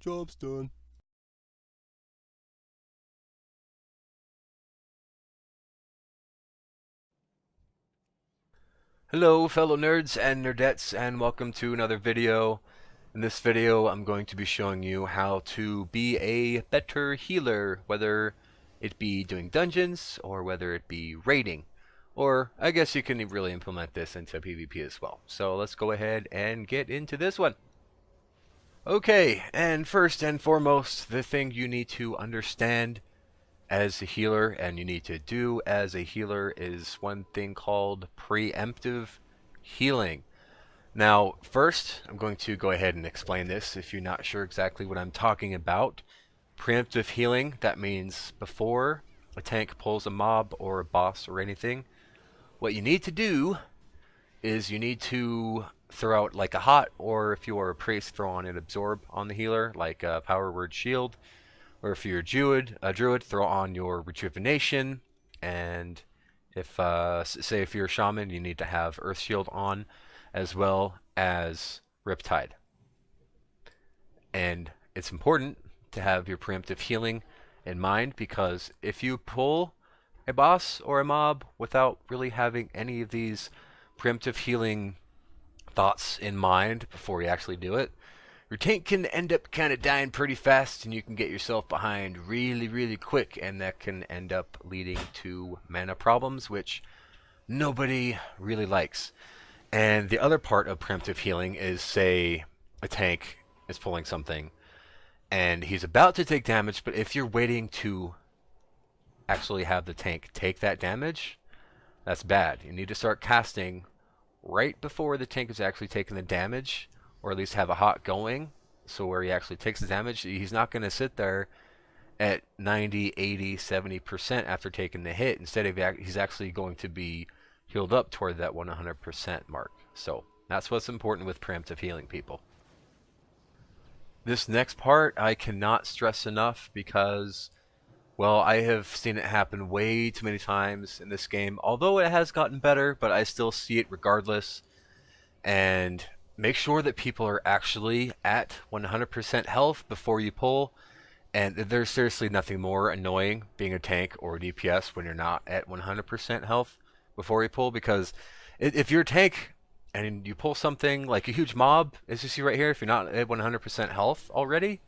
Job's done. Hello fellow nerds and nerdettes, and welcome to another video. In this video I'm going to be showing you how to be a better healer, whether it be doing dungeons or whether it be raiding. Or I guess you can really implement this into PvP as well. So let's go ahead and get into this one. Okay, and first and foremost, the thing you need to understand as a healer and you need to do as a healer is one thing called preemptive healing. Now, first, I'm going to go ahead and explain this if you're not sure exactly what I'm talking about. Preemptive healing, that means before a tank pulls a mob or a boss or anything, what you need to do is you need to throw out like a hot, or if you are a priest, throw on an absorb on the healer, like a power word shield. Or if you're a druid, throw on your rejuvenation. And if, say, if you're a shaman, you need to have Earth Shield on, as well as Riptide. And it's important to have your preemptive healing in mind, because if you pull a boss or a mob without really having any of these preemptive healing thoughts in mind before you actually do it, your tank can end up kind of dying pretty fast, and you can get yourself behind really quick, and that can end up leading to mana problems, which nobody really likes. And the other part of preemptive healing is, say a tank is pulling something and he's about to take damage, but if you're waiting to actually have the tank take that damage, that's bad. You need to start casting right before the tank is actually taking the damage, or at least have a hot going, so where he actually takes the damage, he's not going to sit there at 90, 80, 70% after taking the hit. Instead of he's actually going to be healed up toward that 100% mark. So that's what's important with preemptive healing, people. This next part I cannot stress enough, because, well, I have seen it happen way too many times in this game. Although it has gotten better, but I still see it regardless. And make sure that people are actually at 100% health before you pull. And there's seriously nothing more annoying being a tank or a DPS when you're not at 100% health before you pull, because if you're a tank and you pull something like a huge mob, as you see right here, if you're not at 100% health already,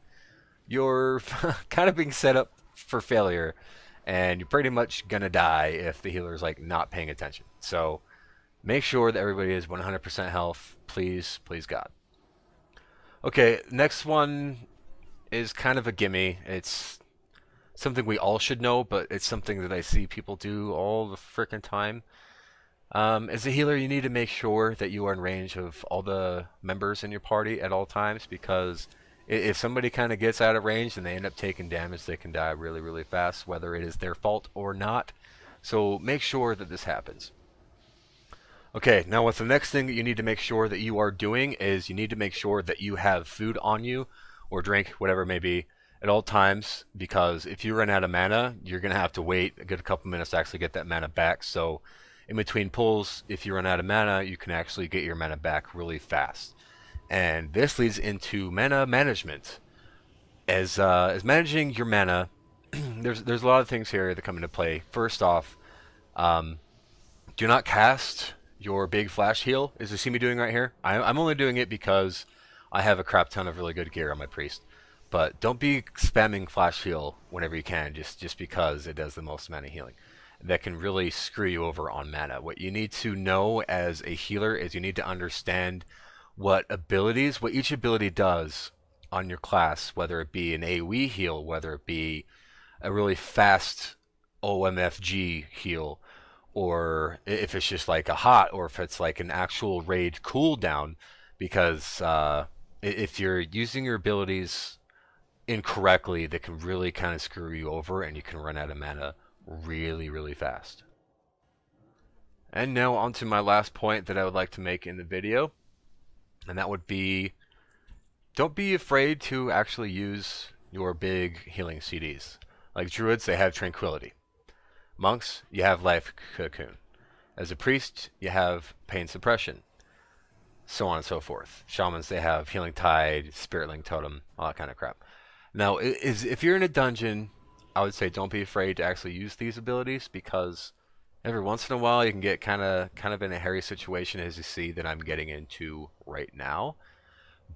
you're kind of being set up for failure, and you're pretty much gonna die if the healer is like not paying attention. So make sure that everybody is 100% health, please God. Okay, next one is kind of a gimme. It's something we all should know, but it's something that I see people do all the freaking time. As a healer, you need to make sure that you are in range of all the members in your party at all times, because if somebody kind of gets out of range and they end up taking damage, they can die really fast, whether it is their fault or not. So make sure that this happens. Okay, now what's the next thing that you need to make sure that you are doing is you need to make sure that you have food on you, or drink, whatever it may be, at all times, because if you run out of mana, you're going to have to wait a good couple minutes to actually get that mana back. So in between pulls, if you run out of mana, you can actually get your mana back really fast. And this leads into mana management. As managing your mana, there's a lot of things here that come into play. First off, do not cast your big flash heal, as you see me doing right here. I'm only doing it because I have a crap ton of really good gear on my priest. But don't be spamming flash heal whenever you can, just because it does the most mana healing. That can really screw you over on mana. What you need to know as a healer is you need to understand what each ability does on your class, whether it be an AoE heal, whether it be a really fast OMFG heal, or if it's just like a hot, or if it's like an actual raid cooldown, because if you're using your abilities incorrectly, that can really kind of screw you over, and you can run out of mana really fast. And now on to my last point that I would like to make in the video, and that would be, don't be afraid to actually use your big healing CDs. Like druids, they have tranquility. Monks, you have life cocoon. As a priest, you have pain suppression. so on and so forth. Shamans, they have Healing Tide, Spirit Link Totem, all that kind of crap. Now, if you're in a dungeon, I would say don't be afraid to actually use these abilities, because every once in a while you can get kind of in a hairy situation, as you see that I'm getting into right now.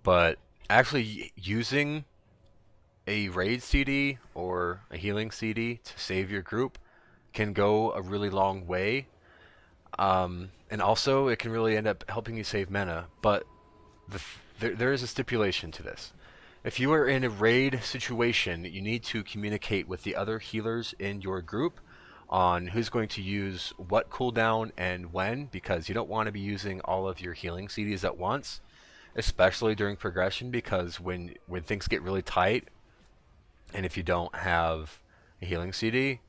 But actually using a raid CD or a healing CD to save your group can go a really long way. And also, it can really end up helping you save mana. But there is a stipulation to this. If you are in a raid situation, you need to communicate with the other healers in your group on who's going to use what cooldown and when, because you don't want to be using all of your healing CDs at once, especially during progression, because when things get really tight, and if you don't have a healing CD,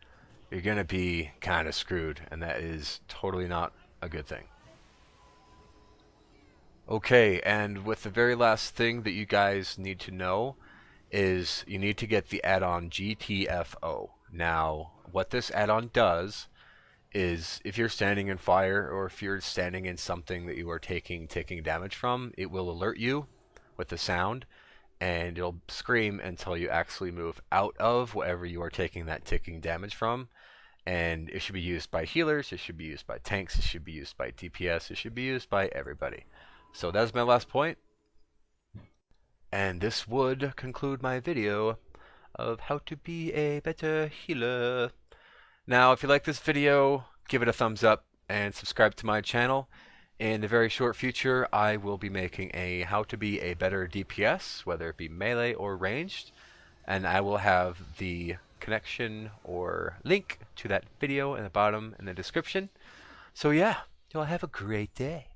you're going to be kind of screwed, and that is totally not a good thing. Okay, and with the very last thing that you guys need to know is you need to get the add-on GTFO. Now, what this add-on does is if you're standing in fire, or if you're standing in something that you are taking damage from, it will alert you with the sound, and it'll scream until you actually move out of whatever you are taking that ticking damage from. And it should be used by healers, it should be used by tanks, it should be used by DPS, it should be used by everybody. So that's my last point, and this would conclude my video of how to be a better healer. Now, if you like this video, give it a thumbs up and subscribe to my channel. In the very short future, I will be making a how to be a better DPS, whether it be melee or ranged, and I will have the connection or link to that video in the bottom in the description. So yeah, you'll have a great day.